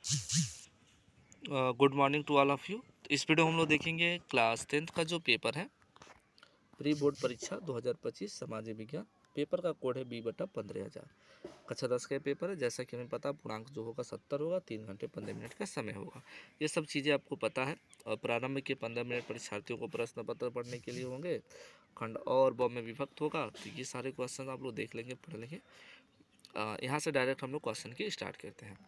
Good morning to all of you. इस video हम लोग देखेंगे क्लास 10th का जो पेपर है, प्री बोर्ड परीक्षा 2025 सामाजिक विज्ञान। पेपर का कोड है B/15,000। कक्षा 10 का पेपर है। जैसा कि हमें पता, पूर्णांक जो होगा 70 होगा, 3 घंटे 15 मिनट का समय होगा। ये सब चीज़ें आपको पता है। और प्रारंभ के 15 मिनट परीक्षार्थियों को प्रश्न पत्र पढ़ने के लिए होंगे। खंड और ब में विभक्त होगा। तो ये सारे क्वेश्चन आप लोग देख लेंगे, पढ़ लेंगे। यहाँ से डायरेक्ट हम लोग क्वेश्चन की स्टार्ट करते हैं।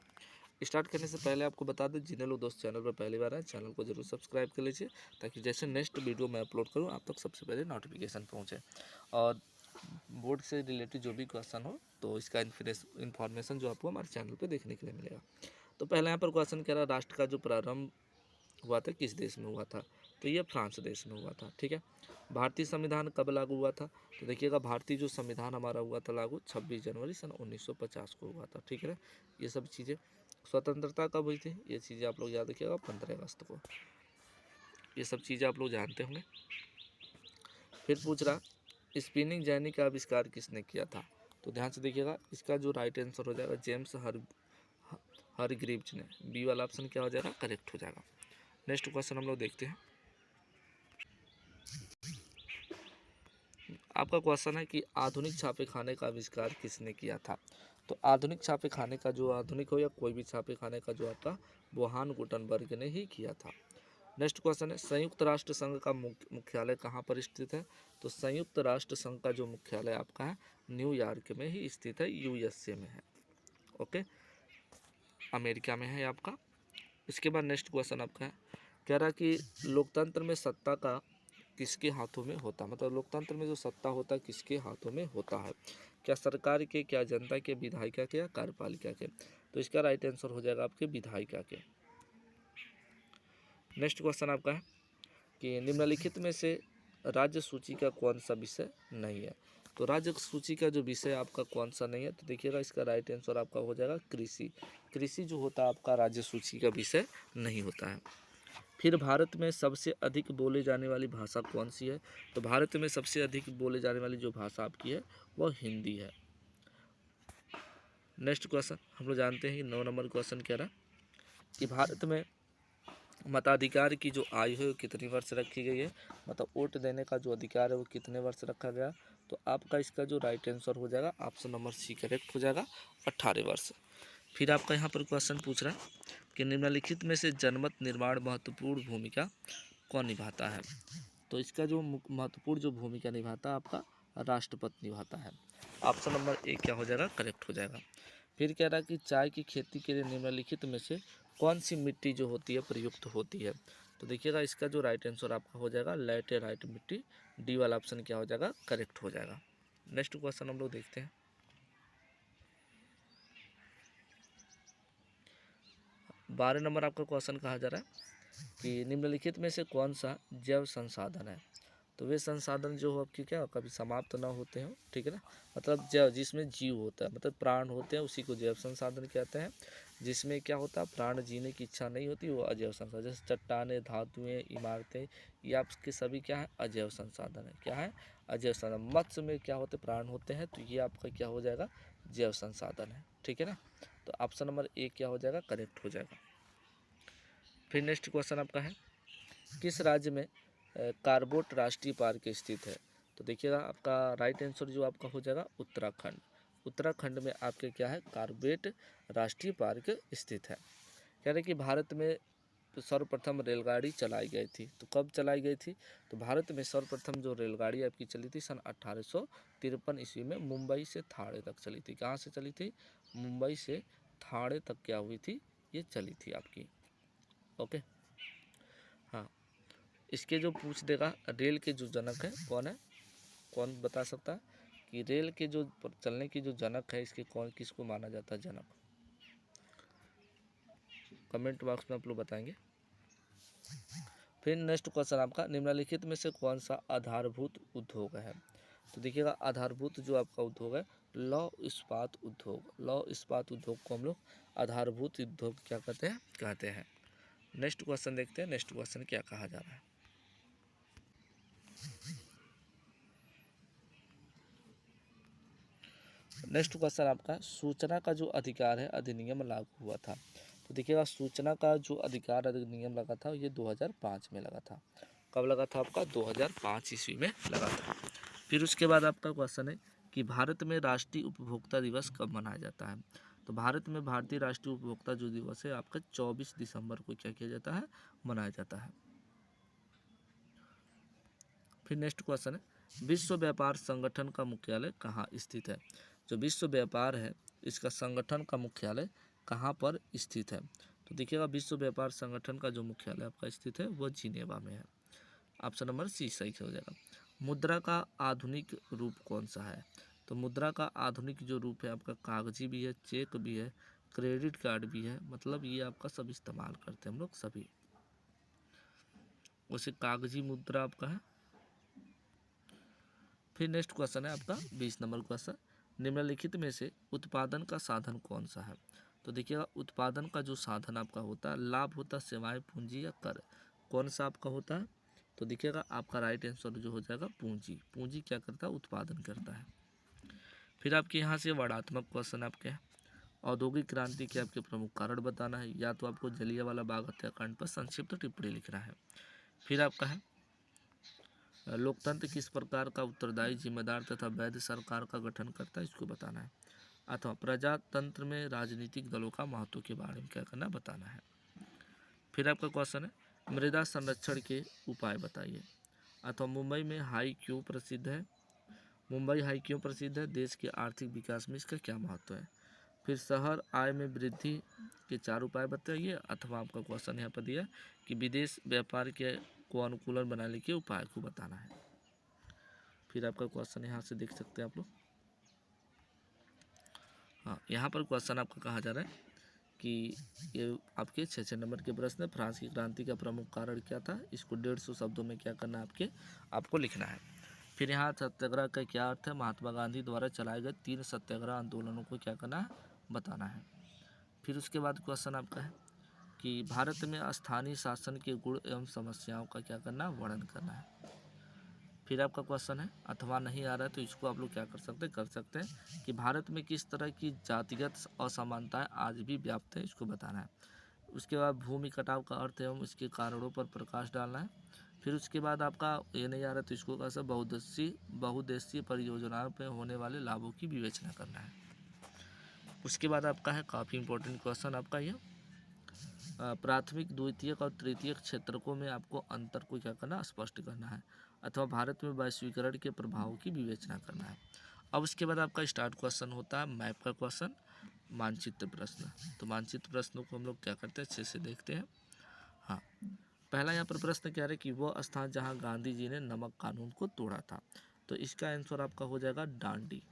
स्टार्ट करने से पहले आपको बता दें, जिन्हें लोग दोस्त चैनल पर पहली बार आए, चैनल को जरूर सब्सक्राइब कर लीजिए, ताकि जैसे नेक्स्ट वीडियो मैं अपलोड करूं आप तक सबसे पहले नोटिफिकेशन पहुंचे। और बोर्ड से रिलेटेड जो भी क्वेश्चन हो, तो इसका इन्फॉर्मेशन जो आपको हमारे चैनल पर देखने के लिए मिलेगा। तो पहले यहाँ पर क्वेश्चन कह रहा है, राष्ट्र का जो प्रारंभ हुआ था किस देश में हुआ था? तो ये फ्रांस देश में हुआ था। ठीक है। भारतीय संविधान कब लागू हुआ था? तो देखिएगा, भारतीय जो संविधान हमारा हुआ था लागू 26 जनवरी सन 1950 को हुआ था। ठीक है। ये सब चीज़ें। स्वतंत्रता कब हुई थी? ये चीज़ें आप लोग याद रखिएगा, 15 अगस्त को। ये सब चीज़ें आप लोग जानते होंगे। फिर पूछ रहा, स्पिनिंग जेनी का आविष्कार किसने किया था? तो ध्यान से देखिएगा, इसका जो राइट आंसर हो जाएगा जेम्स हरग्रीव्ज ने। बी वाला ऑप्शन क्या हो जाएगा? करेक्ट हो जाएगा। नेक्स्ट क्वेश्चन हम लोग देखते हैं। आपका क्वेश्चन है कि आधुनिक छापे खाने का आविष्कार किसने किया था? तो आधुनिक छापे खाने का जो, आधुनिक हो या कोई भी छापे खाने का जो आपका, वोहान गुटनबर्ग ने ही किया था। नेक्स्ट क्वेश्चन है, संयुक्त राष्ट्र संघ का मुख्यालय कहाँ पर स्थित है? तो संयुक्त राष्ट्र संघ का जो मुख्यालय आपका है, न्यूयॉर्क में ही स्थित है, USA में है। ओके, अमेरिका में है आपका। इसके बाद नेक्स्ट क्वेश्चन आपका है, कह रहा कि लोकतंत्र में सत्ता का किसके हाथों में होता है? मतलब लोकतंत्र में जो सत्ता होता है किसके हाथों में होता है? क्या सरकार के, क्या जनता के, विधायिका के या कार्यपालिका के? तो इसका राइट आंसर हो जाएगा आपके विधायिका के। नेक्स्ट क्वेश्चन आपका है कि निम्नलिखित में से राज्य सूची का कौन सा विषय नहीं है? तो राज्य सूची का जो विषय आपका कौन सा नहीं है? तो देखिएगा, इसका राइट आंसर आपका हो जाएगा कृषि। कृषि जो होता है आपका राज्य सूची का विषय नहीं होता है। फिर भारत में सबसे अधिक बोले जाने वाली भाषा कौन सी है? तो भारत में सबसे अधिक बोले जाने वाली जो भाषा आपकी है, वह हिंदी है। नेक्स्ट क्वेश्चन हम लोग जानते हैं कि 9 नंबर क्वेश्चन कह रहा है कि भारत में मताधिकार की जो आयु है वो कितनी वर्ष रखी गई है? मतलब वोट देने का जो अधिकार है वो कितने वर्ष रखा गया? तो आपका इसका जो राइट आंसर हो जाएगा, ऑप्शन नंबर सी करेक्ट हो जाएगा, 18 वर्ष। फिर आपका यहाँ पर क्वेश्चन पूछ रहा है कि निम्नलिखित में से जनमत निर्माण महत्वपूर्ण भूमिका कौन निभाता है? तो इसका जो महत्वपूर्ण जो भूमिका निभाता है आपका, राष्ट्रपति निभाता है। ऑप्शन नंबर ए क्या हो जाएगा? करेक्ट हो जाएगा। फिर कह रहा है कि चाय की खेती के लिए निम्नलिखित में से कौन सी मिट्टी जो होती है प्रयुक्त होती है? तो देखिएगा, इसका जो राइट आंसर आपका हो जाएगा लैटेराइट मिट्टी। डी वाला ऑप्शन क्या हो जाएगा? करेक्ट हो जाएगा। नेक्स्ट क्वेश्चन हम लोग देखते हैं। 12 नंबर आपका क्वेश्चन कहा जा रहा है कि निम्नलिखित में से कौन सा जैव संसाधन है? तो वे संसाधन जो हो आपकी क्या कभी समाप्त ना होते हो। ठीक है ना, मतलब जैव जिसमें जीव होता है, मतलब प्राण होते हैं, उसी को जैव संसाधन कहते हैं। जिसमें क्या होता है, प्राण जीने की इच्छा नहीं होती, वो अजैव संसाधन। जैसे चट्टानें, धातुएं, इमारतें, ये आपके सभी क्या है? अजैव संसाधन है। क्या है? अजैव संसाधन। मत्स्य में क्या होते? प्राण होते हैं, तो ये आपका क्या हो जाएगा? जैव संसाधन है। ठीक है ना, तो ऑप्शन नंबर ए क्या हो जाएगा? करेक्ट हो जाएगा। फिर नेक्स्ट क्वेश्चन आपका है, किस राज्य में कार्बोट राष्ट्रीय पार्क स्थित है? तो देखिएगा, आपका राइट आंसर जो आपका हो जाएगा उत्तराखंड। उत्तराखंड में आपके क्या है? कार्बेट राष्ट्रीय पार्क स्थित है। कह रहे कि भारत में सर्वप्रथम रेलगाड़ी चलाई गई थी। तो कब चलाई गई थी? तो भारत में सर्वप्रथम जो रेलगाड़ी आपकी चली थी सन 1853 ईस्वी में, मुंबई से थाणे तक चली थी। कहाँ से चली थी? मुंबई से थाणे तक क्या हुई थी? ये चली थी आपकी। ओके, हाँ। इसके जो पूछ देगा, रेल के जो जनक है कौन है? कौन बता सकता है कि रेल के जो चलने की जो जनक है, इसके कौन, किसको माना जाता है जनक? कमेंट बॉक्स में आप लोग बताएंगे। फिर नेक्स्ट क्वेश्चन आपका, निम्नलिखित में से कौन सा आधारभूत उद्योग है? तो देखिएगा, आधारभूत जो आपका उद्योग है, लौह इस्पात उद्योग। लौह इस्पात उद्योग को हम लोग आधारभूत उद्योग क्या कहते हैं। नेक्स्ट क्वेश्चन देखते हैं। नेक्स्ट क्वेश्चन क्या कहा जा रहा है। नेक्स्ट क्वेश्चन आपका, सूचना का जो अधिकार है अधिनियम लागू हुआ था। तो देखिएगा सूचना का जो अधिकार अधिनियम लगा था ये 2005 में लगा था। कब लगा था आपका? 2005 ईस्वी में लगा था। फिर उसके बाद आपका क्वेश्चन है कि भारत में राष्ट्रीय उपभोक्ता दिवस कब मनाया जाता है? तो भारत में भारतीय राष्ट्रीय उपभोक्ता जो दिवस है आपका 24 दिसंबर को क्या किया जाता है? मनाया जाता है। फिर नेक्स्ट क्वेश्चन है विश्व व्यापार संगठन का मुख्यालय कहाँ स्थित है? जो विश्व व्यापार है इसका संगठन का मुख्यालय कहाँ पर स्थित है? तो देखिएगा विश्व व्यापार संगठन का जो मुख्यालय आपका स्थित है वो जिनेवा में है। ऑप्शन नंबर सी सही हो जाएगा। मुद्रा का आधुनिक रूप कौन सा है? तो मुद्रा का आधुनिक जो रूप है आपका कागजी भी है, चेक भी है, क्रेडिट कार्ड भी है, मतलब ये आपका सब इस्तेमाल करते हैं हम लोग सभी। वैसे कागजी मुद्रा आपका है। फिर नेक्स्ट क्वेश्चन है आपका 20 नंबर क्वेश्चन, निम्नलिखित में से उत्पादन का साधन कौन सा है? तो देखिएगा उत्पादन का जो साधन आपका होता है लाभ होता है, सेवाएं, पूंजी या कर, कौन सा आपका होता है? तो देखिएगा आपका राइट आंसर जो हो जाएगा पूंजी। पूंजी क्या करता है? उत्पादन करता है। फिर आपके यहाँ से वर्णात्मक क्वेश्चन आपके हैं। औद्योगिक क्रांति के आपके प्रमुख कारण बताना है, या तो आपको जलियांवाला बाग हत्याकांड पर संक्षिप्त टिप्पणी लिखना है। फिर आपका है लोकतंत्र किस प्रकार का उत्तरदायी, जिम्मेदार तथा वैध सरकार का गठन करता है, इसको बताना है। अथवा प्रजातंत्र में राजनीतिक दलों का महत्व के बारे में क्या करना बताना है। फिर आपका क्वेश्चन है मृदा संरक्षण के उपाय बताइए। अथवा मुंबई में हाई क्यों प्रसिद्ध है? मुंबई हाई क्यों प्रसिद्ध है? देश के आर्थिक विकास में इसका क्या महत्व है? फिर शहर आय में वृद्धि के 4 उपाय बताइए। अथवा आपका क्वेश्चन यहाँ पर दिया कि विदेश व्यापार के को अनुकूलन बनाने के उपाय को बताना है। फिर आपका क्वेश्चन यहाँ से देख सकते हैं आप लोग। हाँ, यहाँ पर क्वेश्चन आपका कहा जा रहा है कि ये आपके 6 नंबर के प्रश्न है, फ्रांस की क्रांति का प्रमुख कारण क्या था? इसको 150 शब्दों में क्या करना है आपको लिखना है। फिर यहाँ सत्याग्रह का क्या अर्थ है? महात्मा गांधी द्वारा चलाए गए 3 सत्याग्रह आंदोलनों को क्या करना है बताना है। फिर उसके बाद क्वेश्चन आपका है कि भारत में स्थानीय शासन के गुण एवं समस्याओं का क्या करना है? वर्णन करना है। फिर आपका क्वेश्चन है अथवा नहीं आ रहा है तो इसको आप लोग क्या कर सकते हैं कि भारत में किस तरह की जातिगत असमानताएं आज भी व्याप्त है, इसको बताना है। उसके बाद भूमि कटाव का अर्थ एवं इसके कारणों पर प्रकाश डालना है। फिर उसके बाद आपका ये नहीं आ रहा तो इसको कैसे बहुउद्देशीय परियोजनाओं पर होने वाले लाभों की विवेचना करना है। उसके बाद आपका है काफ़ी इंपॉर्टेंट क्वेश्चन आपका ये प्राथमिक, द्वितीयक और तृतीयक क्षेत्रकों में आपको अंतर को क्या करना स्पष्ट करना है। अथवा भारत में वैश्वीकरण के प्रभावों की विवेचना करना है। अब उसके बाद आपका स्टार्ट क्वेश्चन होता है मैप का क्वेश्चन, मानचित्र प्रश्न। तो मानचित्र प्रश्नों को हम लोग क्या करते हैं अच्छे से देखते हैं। हाँ, पहला यहाँ पर प्रश्न क्या है कि वह स्थान जहाँ गांधी जी ने नमक कानून को तोड़ा था। तो इसका आंसर आपका हो जाएगा डांडी।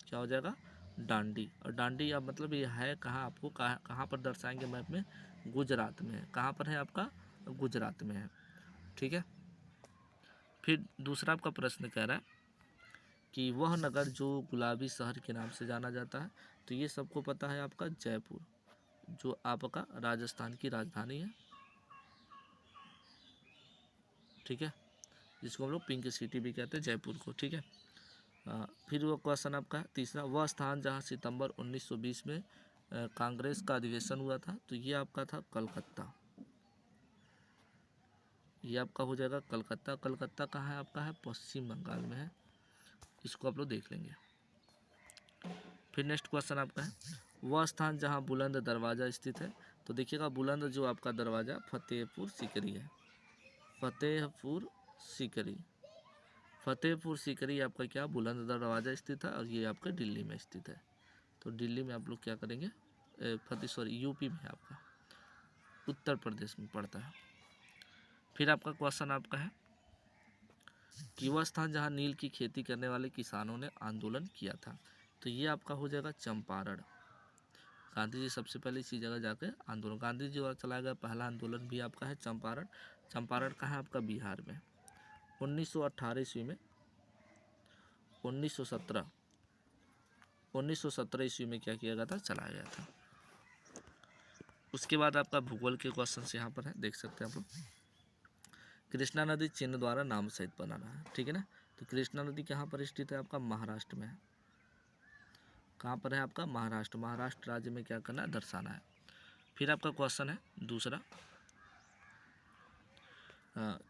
क्या हो जाएगा? डांडी। और डांडी अब मतलब ये है कहाँ, आपको कहाँ पर दर्शाएंगे मैप में? गुजरात में है। कहाँ पर है आपका? गुजरात में है। ठीक है। फिर दूसरा आपका प्रश्न कह रहा है कि वह नगर जो गुलाबी शहर के नाम से जाना जाता है। तो ये सबको पता है आपका जयपुर, जो आपका राजस्थान की राजधानी है। ठीक है, जिसको हम लोग पिंक सिटी भी कहते हैं जयपुर को। ठीक है। फिर वो क्वेश्चन आपका तीसरा, वह स्थान जहाँ सितंबर 1920 में कांग्रेस का अधिवेशन हुआ था। तो ये आपका था कलकत्ता। ये आपका हो जाएगा कलकत्ता। कलकत्ता कहाँ है आपका? है पश्चिम बंगाल में है। इसको आप लोग देख लेंगे। फिर नेक्स्ट क्वेश्चन आपका है वह स्थान जहाँ बुलंद दरवाज़ा स्थित है। तो देखिएगा बुलंद जो आपका दरवाज़ा फतेहपुर सीकरी है। फतेहपुर सीकरी। फतेहपुर सीकरी आपका क्या बुलंद दरवाज़ा स्थित है और ये आपका दिल्ली में स्थित है। तो दिल्ली में आप लोग क्या करेंगे? यूपी में आपका, उत्तर प्रदेश में पड़ता है। फिर आपका क्वेश्चन आपका है कि वह स्थान जहाँ नील की खेती करने वाले किसानों ने आंदोलन किया था। तो ये आपका हो जाएगा चंपारण। गांधी जी सबसे पहले इसी जगह जाकर आंदोलन, गांधी जी द्वारा चलाया गया पहला आंदोलन भी आपका है चंपारण। चंपारण कहाँ है आपका? बिहार में। 1918 ईस्वी में 1917 ईस्वी में क्या किया गया था? चलाया गया था। उसके बाद आपका भूगोल के क्वेश्चन यहाँ पर है, देख सकते हैं आप लोग। कृष्णा नदी चिन्ह द्वारा नाम सहित बनाना है। ठीक है ना। तो कृष्णा नदी कहाँ पर स्थित है आपका? महाराष्ट्र में है। कहाँ पर है आपका? महाराष्ट्र। महाराष्ट्र राज्य में क्या करना है? दर्शाना है। फिर आपका क्वेश्चन है दूसरा,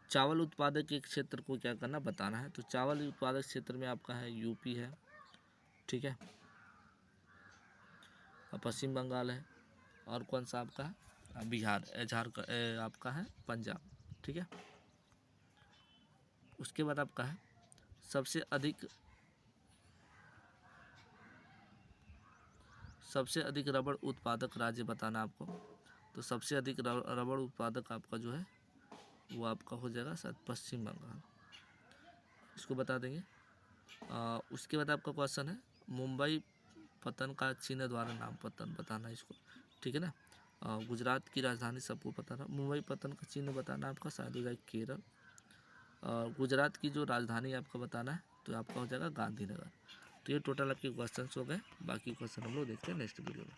चावल उत्पादक के क्षेत्र को क्या करना बताना है। तो चावल उत्पादक क्षेत्र में आपका है यूपी है, ठीक है, और पश्चिम बंगाल है, और कौन सा आपका है बिहार, झारखंड आपका है पंजाब, ठीक है। उसके बाद आपका है सबसे अधिक रबड़ उत्पादक राज्य बताना आपको। तो सबसे अधिक रबड़ उत्पादक आपका जो है वो आपका हो जाएगा शायद पश्चिम बंगाल, इसको बता देंगे। उसके बाद आपका क्वेश्चन है मुंबई पतन का चिन्ह द्वारा नाम पतन बताना इसको, ठीक है ना। गुजरात की राजधानी सबको पता था, मुंबई पतन का चिन्ह बताना आपका शायद हो जाएगा केरल। गुजरात की जो राजधानी आपका बताना है तो आपका हो जाएगा गांधीनगर। तो ये टोटल आपके क्वेश्चन हो गए, बाकी क्वेश्चन हम लोग देखते हैं नेक्स्ट वीडियो में।